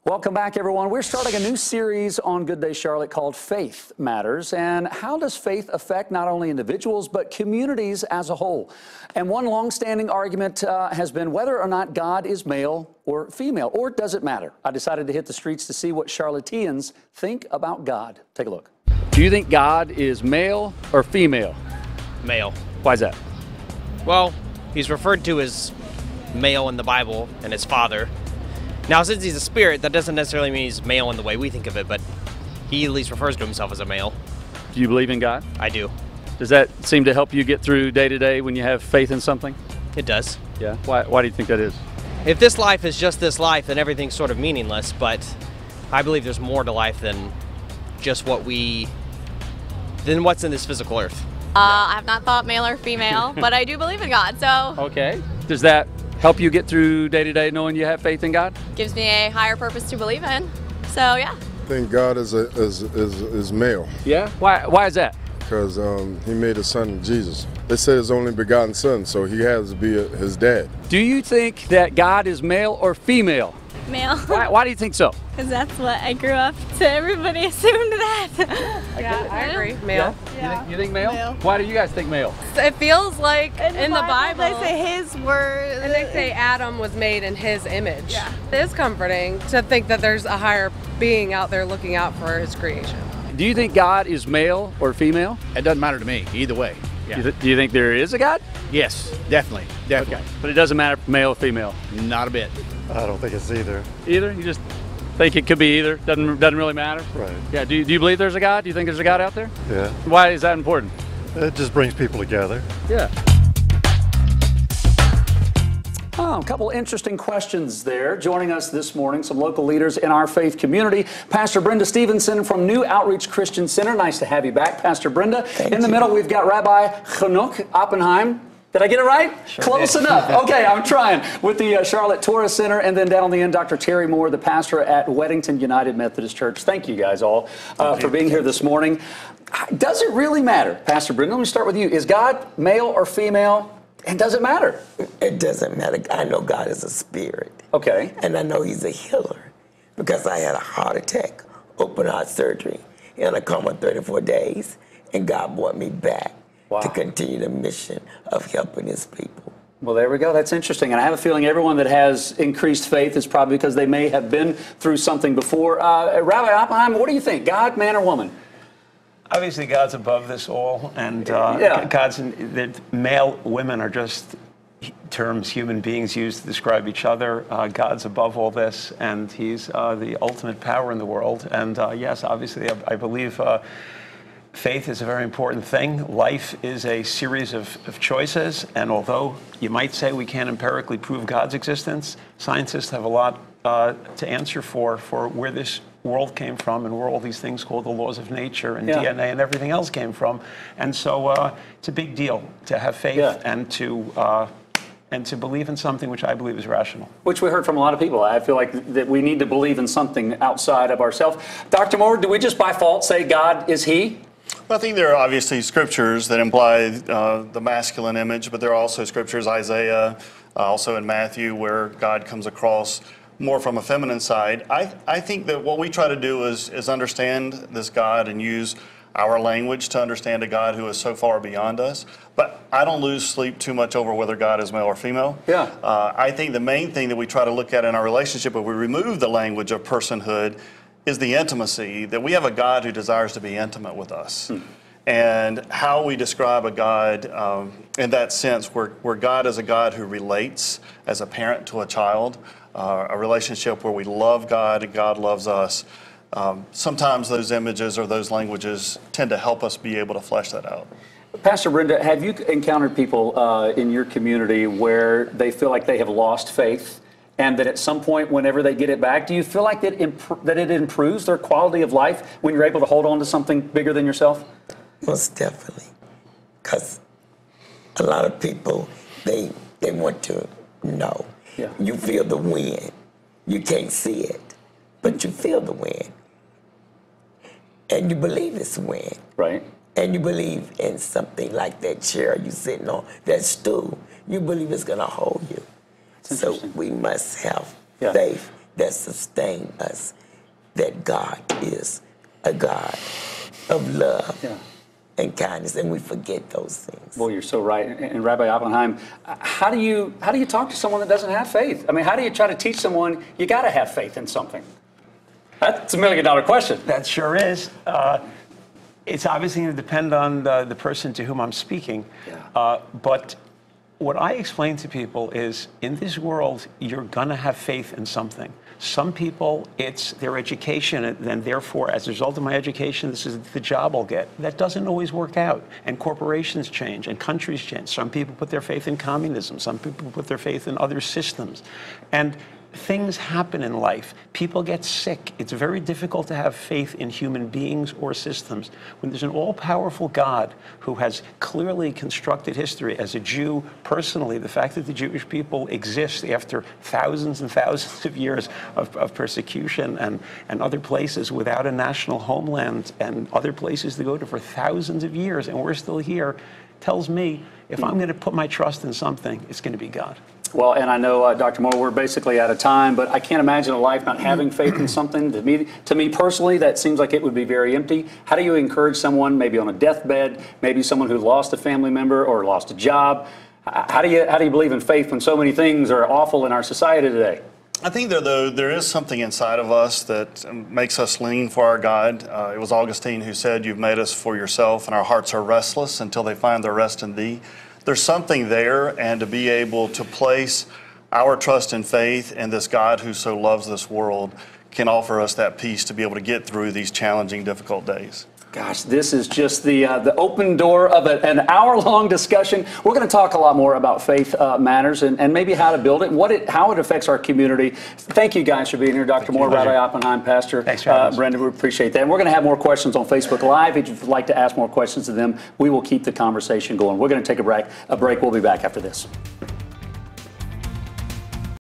Welcome back, everyone. We're starting a new series on Good Day Charlotte called Faith Matters. And how does faith affect not only individuals, but communities as a whole? And one longstanding argument has been whether or not God is male or female, or does it matter? I decided to hit the streets to see what Charlotteans think about God. Take a look. Do you think God is male or female? Male. Why is that? Well, he's referred to as male in the Bible and his father. Now, since he's a spirit, that doesn't necessarily mean he's male in the way we think of it, but he at least refers to himself as a male. Do you believe in God? I do. Does that seem to help you get through day to day when you have faith in something? It does. Yeah. Why do you think that is? If this life is just this life, then everything's sort of meaningless, but I believe there's more to life than just what's in this physical earth. I have not thought male or female, but I do believe in God, so. Okay. Does that help you get through day to day knowing you have faith in God? Gives me a higher purpose to believe in. So yeah. I think God is male. Yeah? Why is that? Because he made his son Jesus. They said his only begotten son, so he has to be his dad. Do you think that God is male or female? Male. Why do you think so? Because that's what I grew up to. Everybody assumed that. Yeah, I agree. Male. Yeah. You think male? Male. Why do you guys think male? It feels like in the Bible, they say his word. and they say Adam was made in his image. Yeah. It is comforting to think that there's a higher being out there looking out for his creation. Do you think God is male or female? It doesn't matter to me, either way. Yeah. Do you think there is a God? Yes, definitely. Okay. But it doesn't matter if male or female? Not a bit. I don't think it's either. Either? You just think it could be either? Doesn't really matter? Right. Yeah. Do you believe there's a God? Do you think there's a God out there? Yeah. Why is that important? It just brings people together. Yeah. Oh, a couple interesting questions there. Joining us this morning, some local leaders in our faith community. Pastor Brenda Stevenson from New Outreach Christian Center. Nice to have you back, Pastor Brenda. In the middle, we've got Rabbi Chanuk Oppenheim. Did I get it right? Sure Close did. enough. Okay, I'm trying. With the Charlotte Torah Center, and then down on the end, Dr. Terry Moore, the pastor at Weddington United Methodist Church. Thank you guys all for being here this morning. Does it really matter, Pastor Brenda? Let me start with you. Is God male or female? And does it matter? It doesn't matter. I know God is a spirit. Okay. And I know he's a healer because I had a heart attack, open heart surgery, in a coma 34 days, and God brought me back to continue the mission of helping his people. Well, there we go. That's interesting. And I have a feeling everyone that has increased faith is probably because they may have been through something before. Rabbi Oppenheim, what do you think? God, man, or woman? Obviously, God's above this all, and that male, women are just terms human beings use to describe each other. God's above all this, and he's the ultimate power in the world. And yes, obviously, I believe faith is a very important thing. Life is a series of choices, and although you might say we can't empirically prove God's existence, scientists have a lot to answer for where this world came from and where all these things called the laws of nature and DNA and everything else came from. And so it's a big deal to have faith and to believe in something which I believe is rational. Which we heard from a lot of people. I feel like that we need to believe in something outside of ourselves. Dr. Moore, do we just by default say God is he? Well, I think there are obviously scriptures that imply the masculine image, but there are also scriptures, Isaiah, also in Matthew, where God comes across more from a feminine side. I think that what we try to do is understand this God and use our language to understand a God who is so far beyond us. But I don't lose sleep too much over whether God is male or female. Yeah. I think the main thing that we try to look at in our relationship, if we remove the language of personhood, is the intimacy, that we have a God who desires to be intimate with us. And how we describe a God in that sense, where God is a God who relates as a parent to a child, a relationship where we love God and God loves us. Sometimes those images or those languages tend to help us be able to flesh that out. Pastor Brenda, have you encountered people in your community where they feel like they have lost faith, and that at some point, whenever they get it back, do you feel like that it improves their quality of life when you're able to hold on to something bigger than yourself? Most definitely. Because a lot of people, they want to know. Yeah. You feel the wind. You can't see it, but you feel the wind. And you believe it's wind. Right. And you believe in something like that chair you're sitting on, that stool. You believe it's going to hold you. So we must have faith that sustain us, that God is a God of love and kindness, and we forget those things. Well, you're so right. And Rabbi Oppenheim, how do you talk to someone that doesn't have faith? I mean, how do you try to teach someone you got to have faith in something? That's $1 million question. That sure is. It's obviously going to depend on the person to whom I'm speaking. But what I explain to people is, in this world, you're going to have faith in something. Some people, it's their education, and therefore, as a result of my education, this is the job I'll get. That doesn't always work out, and corporations change, and countries change. Some people put their faith in communism. Some people put their faith in other systems. And things happen in life. People get sick. It's very difficult to have faith in human beings or systems. When there's an all-powerful God who has clearly constructed history, as a Jew personally, the fact that the Jewish people exist after thousands and thousands of years of persecution and other places without a national homeland and other places to go to for thousands of years, and we're still here, tells me if I'm going to put my trust in something, it's going to be God. Well, and I know, Dr. Moore, we're basically out of time, but I can't imagine a life not having faith in something. To me personally, that seems like it would be very empty. How do you encourage someone, maybe on a deathbed, maybe someone who lost a family member or lost a job? How do you believe in faith when so many things are awful in our society today? I think there is something inside of us that makes us lean for our God. It was Augustine who said, "You've made us for yourself, and our hearts are restless until they find their rest in thee." There's something there, and to be able to place our trust and faith in this God who so loves this world can offer us that peace to be able to get through these challenging, difficult days. Gosh, this is just the open door of an hour-long discussion. We're going to talk a lot more about faith matters and maybe how to build it, how it affects our community. Thank you guys for being here, Dr. Moore, Rabbi Oppenheim, Pastor Brenda. We appreciate that. And we're going to have more questions on Facebook Live. If you'd like to ask more questions to them, we will keep the conversation going. We're going to take a break. We'll be back after this.